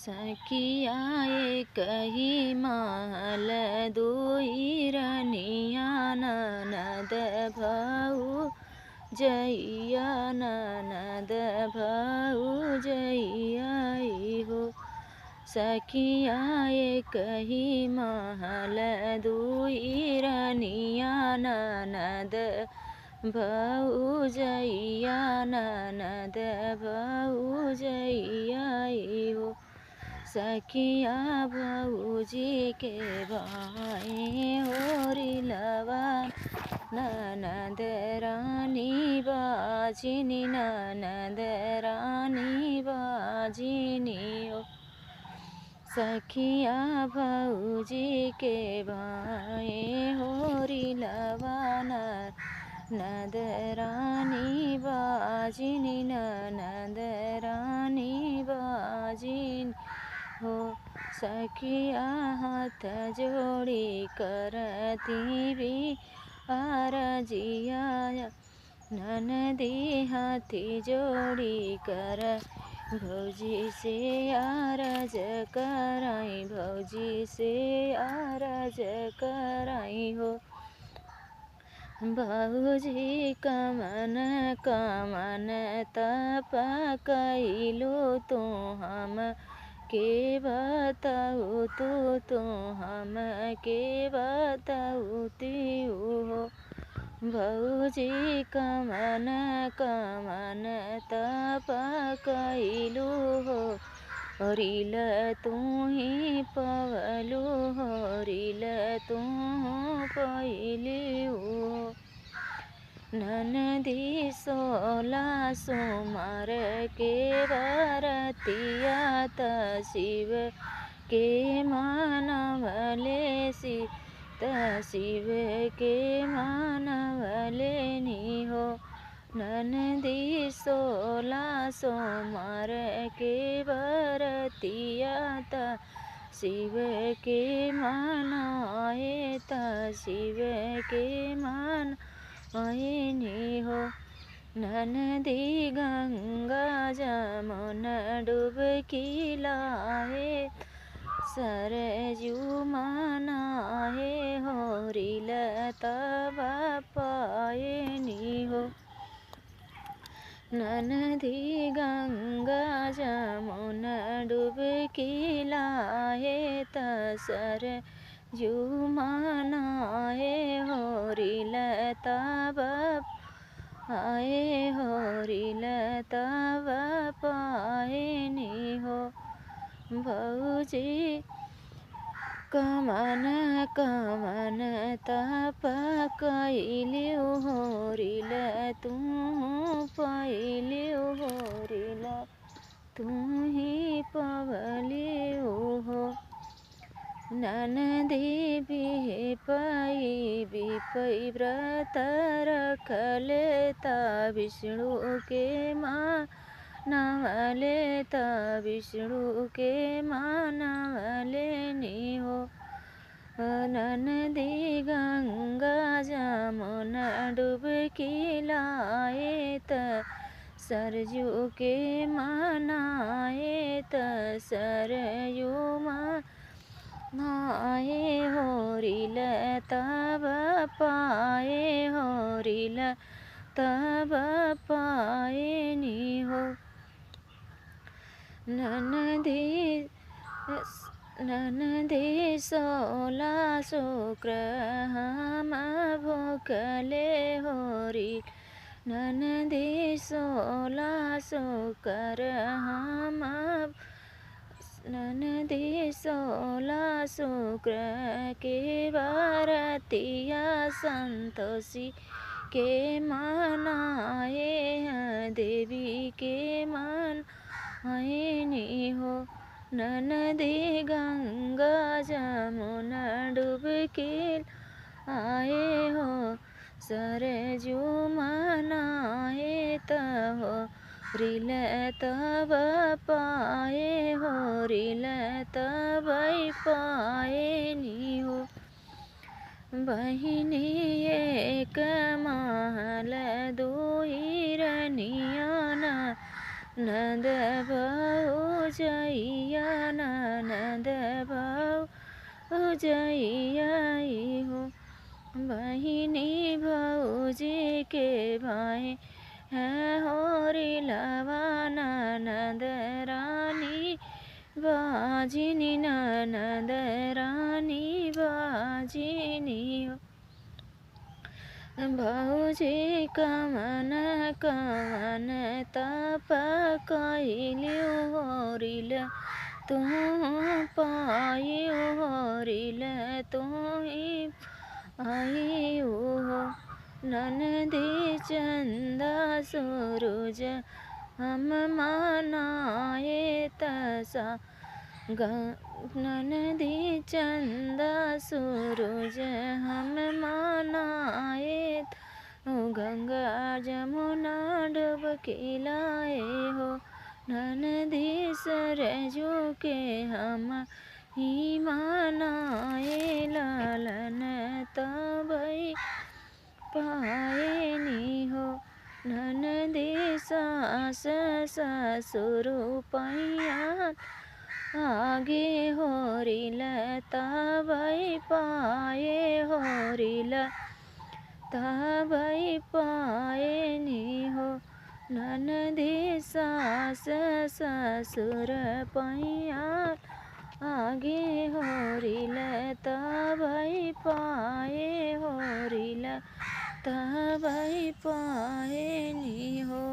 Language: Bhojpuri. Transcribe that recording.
सखिया कही महल दुई रनिया ननद भऊ जइया ननद भऊ जइया हो। सखिया कही महल दुई रनिया ननद भऊ जइया ननद भऊ जइया हो। सखिया भौजी के भाई होरी लवा ननद रानी बाजिनी ननद रानी बाजिनी हो। सखिया भौजी के भाई होरी लवा ननद रानी बाजिनी ननद रानी बाजिनी हो। सखिया हाथ जोड़ी करती भी आरजिया ननदी हाथी जोड़ी कर भौजी से आरज कराई भौजी से आरज कराई हो। भौजी कमन कमन तप कैलू तो हम के बताऊ तो हम के बताऊ हो। भौजी कमन कमन तप कैलू हो रील तू ही पवलू हो रील तू पहली हो। ननदी 16 सोमवार के बरतिया त शिव के मानवले शिव के मानवले नी हो। ननदी 16 सोमवार के बरतिया त शिव के मानाए त शिव के मान आईनी हो। ननदी गंगा जमुना डुबकी लाए सरजू मनाए हो रील तब पायनी हो। ननदी गंगा जमुना डुबकी लाए त सरजू मनाए हो रील तब आए हो रील तब पायनी हो। भौजी कमन कमन तप कैलियो हो रील तू पहलियो हो रील तू ही पवलियो हो। ननदी बिपई व्रत रखले ता विष्णु के मानवले ता विष्णु के मानवले नी हो। ननदी गंगा जमुना डुबकी लाए त सरजू के मनाए त सरयू नाए हो रील तब पाए हो रील तब पायनी हो। ननदी 16 शुक्र हम भूखले हो रील ननदी 16 शुक्र हम ननदी 16 शुक्र के बरतिया संतोषी के मनाए देवी के मन आईनी हो। ननदी गंगा जमुना डुबकी आए हो सरजू मनाए त हो रील तब पाए हो रील तब पायनी हो। बहिनी एक महल दुई रनिया ननद भऊ जइया ननद भौजैया हो। बहिनी भौजी के भाई है होरी लवा ननद रानी बाजिनी ननद रानी बाजिनी हो। भौजी कमन कमन तप कैल्यु होरिल तू पायु होरिल तू आयु हो। ननदी चंदा सूरज हम मनाए तसा ननदी चंदा सूरज हम मनाए गंगा जमुना डुबकी लाए हो। ननदी सरजू के हम ही मनाए लालन तबई पायनी हो। ननदी सास ससुर पैया आगे होरिल तबई पाए होरिल तबई पायनी हो। ननदी सास ससुर पैया आगे होरिल तबई पाए होरिल तबई पायनी हो।